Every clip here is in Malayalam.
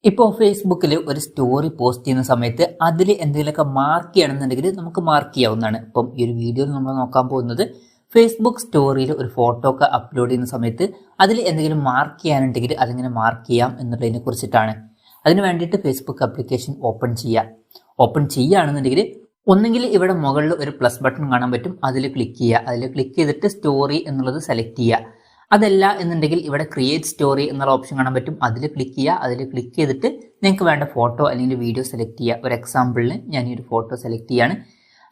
ഇപ്പോൾ ഫേസ്ബുക്കിൽ ഒരു സ്റ്റോറി പോസ്റ്റ് ചെയ്യുന്ന സമയത്ത് അതിൽ എന്തെങ്കിലുമൊക്കെ മാർക്ക് ചെയ്യണമെന്നുണ്ടെങ്കിൽ നമുക്ക് മാർക്ക് ചെയ്യാവുന്നതാണ്. ഇപ്പം ഈ ഒരു വീഡിയോയിൽ നമ്മൾ നോക്കാൻ പോകുന്നത് ഫേസ്ബുക്ക് സ്റ്റോറിയിൽ ഒരു ഫോട്ടോ ഒക്കെ അപ്ലോഡ് ചെയ്യുന്ന സമയത്ത് അതിൽ എന്തെങ്കിലും മാർക്ക് ചെയ്യാനുണ്ടെങ്കിൽ അതെങ്ങനെ മാർക്ക് ചെയ്യാം എന്നുള്ളതിനെ കുറിച്ചിട്ടാണ്. അതിന് വേണ്ടിയിട്ട് ഫേസ്ബുക്ക് ആപ്ലിക്കേഷൻ ഓപ്പൺ ചെയ്യുകയാണെന്നുണ്ടെങ്കിൽ ഒന്നെങ്കിൽ ഇവിടെ മുകളിൽ ഒരു പ്ലസ് ബട്ടൺ കാണാൻ പറ്റും, അതിൽ ക്ലിക്ക് ചെയ്യുക. അതിൽ ക്ലിക്ക് ചെയ്തിട്ട് സ്റ്റോറി എന്നുള്ളത് സെലക്ട് ചെയ്യുക. അതല്ല എന്നുണ്ടെങ്കിൽ ഇവിടെ ക്രിയേറ്റ് സ്റ്റോറി എന്നുള്ള ഓപ്ഷൻ കാണാൻ പറ്റും, അതിൽ ക്ലിക്ക് ചെയ്യുക. അതിൽ ക്ലിക്ക് ചെയ്തിട്ട് നിങ്ങൾക്ക് വേണ്ട ഫോട്ടോ അല്ലെങ്കിൽ വീഡിയോ സെലക്ട് ചെയ്യുക. ഒരു എക്സാമ്പിളിന് ഞാൻ ഈ ഒരു ഫോട്ടോ സെലക്ട് ചെയ്യാണ്.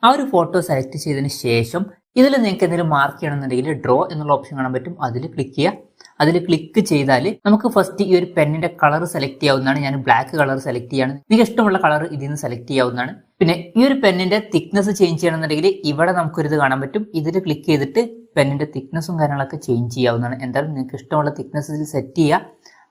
ആ ഒരു ഫോട്ടോ സെലക്ട് ചെയ്തതിന് ശേഷം ഇതിൽ നിങ്ങൾക്ക് എന്തെങ്കിലും മാർക്ക് ചെയ്യണമെന്നുണ്ടെങ്കിൽ ഡ്രോ എന്നുള്ള ഓപ്ഷൻ കാണാൻ പറ്റും, അതിൽ ക്ലിക്ക് ചെയ്യുക. അതിൽ ക്ലിക്ക് ചെയ്താൽ നമുക്ക് ഫസ്റ്റ് ഈ ഒരു പെന്നിന്റെ കളർ സെലക്ട് ചെയ്യാവുന്നതാണ്. ഞാൻ ബ്ലാക്ക് കളർ സെലക്ട് ചെയ്യാണ്. നിങ്ങൾക്ക് ഇഷ്ടമുള്ള കളർ ഇതിൽ നിന്ന് സെലക്ട് ചെയ്യാവുന്നതാണ്. പിന്നെ ഈ ഒരു പെന്നിന്റെ തിക്നെസ് ചേഞ്ച് ചെയ്യണമെന്നുണ്ടെങ്കിൽ ഇവിടെ നമുക്കൊരിത് കാണാൻ പറ്റും, ഇതിൽ ക്ലിക്ക് ചെയ്തിട്ട് പെന്നിന്റെ തിക്നെസ്സും കാര്യങ്ങളൊക്കെ ചേഞ്ച് ചെയ്യാവുന്നതാണ്. എന്തായാലും നിങ്ങൾക്ക് ഇഷ്ടമുള്ള തിക്നെസ്സിൽ സെറ്റ് ചെയ്യുക.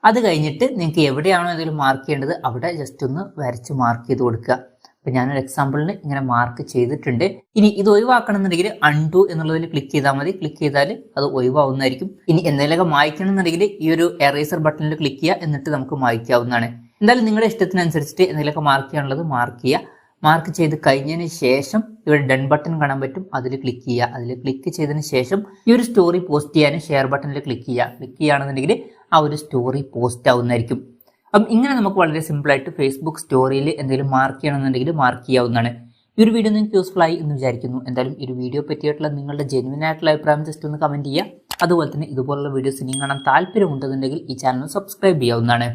അത് കഴിഞ്ഞിട്ട് നിങ്ങൾക്ക് എവിടെയാണോ എന്തെങ്കിലും മാർക്ക് ചെയ്യേണ്ടത് അവിടെ ജസ്റ്റ് ഒന്ന് വരച്ച് മാർക്ക് ചെയ്ത് കൊടുക്കുക. അപ്പം ഞാനൊരു എക്സാമ്പിളിന് ഇങ്ങനെ മാർക്ക് ചെയ്തിട്ടുണ്ട്. ഇനി ഇത് ഒഴിവാക്കണം എന്നുണ്ടെങ്കിൽ അൺഡു എന്നുള്ളതിൽ ക്ലിക്ക് ചെയ്താൽ മതി. ക്ലിക്ക് ചെയ്താൽ അത് ഒഴിവാവുന്നതായിരിക്കും. ഇനി എന്തെങ്കിലുമൊക്കെ മായ്ക്കണം എന്നുണ്ടെങ്കിൽ ഈ ഒരു എറേസർ ബട്ടണിൽ ക്ലിക്ക് ചെയ്യുക, എന്നിട്ട് നമുക്ക് മായ്ക്കാവുന്നതാണ്. എന്തായാലും നിങ്ങളുടെ ഇഷ്ടത്തിനനുസരിച്ചിട്ട് എന്തെങ്കിലുമൊക്കെ മാർക്ക് ചെയ്യാനുള്ളത് മാർക്ക് ചെയ്യുക. മാർക്ക് ചെയ്ത് കഴിഞ്ഞതിന് ശേഷം ഇവിടെ ഡൺ ബട്ടൺ കാണാൻ പറ്റും, അതിൽ ക്ലിക്ക് ചെയ്യുക. അതിൽ ക്ലിക്ക് ചെയ്തതിന് ശേഷം ഈ ഒരു സ്റ്റോറി പോസ്റ്റ് ചെയ്യാൻ ഷെയർ ബട്ടണിൽ ക്ലിക്ക് ചെയ്യുക. ക്ലിക്ക് ചെയ്യുകയാണെന്നുണ്ടെങ്കിൽ ആ ഒരു സ്റ്റോറി പോസ്റ്റ് ആവുന്നതായിരിക്കും. അപ്പം ഇങ്ങനെ നമുക്ക് വളരെ സിമ്പിളായിട്ട് ഫേസ്ബുക്ക് സ്റ്റോറിയിൽ എന്തെങ്കിലും മാർക്ക് ചെയ്യണമെന്നുണ്ടെങ്കിൽ മാർക്ക് ചെയ്യാവുന്നതാണ്. ഈ ഒരു വീഡിയോ നിങ്ങൾക്ക് യൂസ്ഫുൾ ആയി എന്ന് വിചാരിക്കുന്നു. എന്തായാലും ഈ ഒരു വീഡിയോ പറ്റിയിട്ടുള്ള നിങ്ങളുടെ ജെന്യുവൻ ആയിട്ടുള്ള അഭിപ്രായം ജസ്റ്റ് ഒന്ന് കമൻറ്റ് ചെയ്യുക. അതുപോലെ തന്നെ ഇതുപോലുള്ള വീഡിയോസ് ഇനിയും കാണാൻ താല്പര്യമുണ്ടെന്നുണ്ടെങ്കിൽ ഈ ചാനൽ സബ്സ്ക്രൈബ് ചെയ്യാവുന്നതാണ്.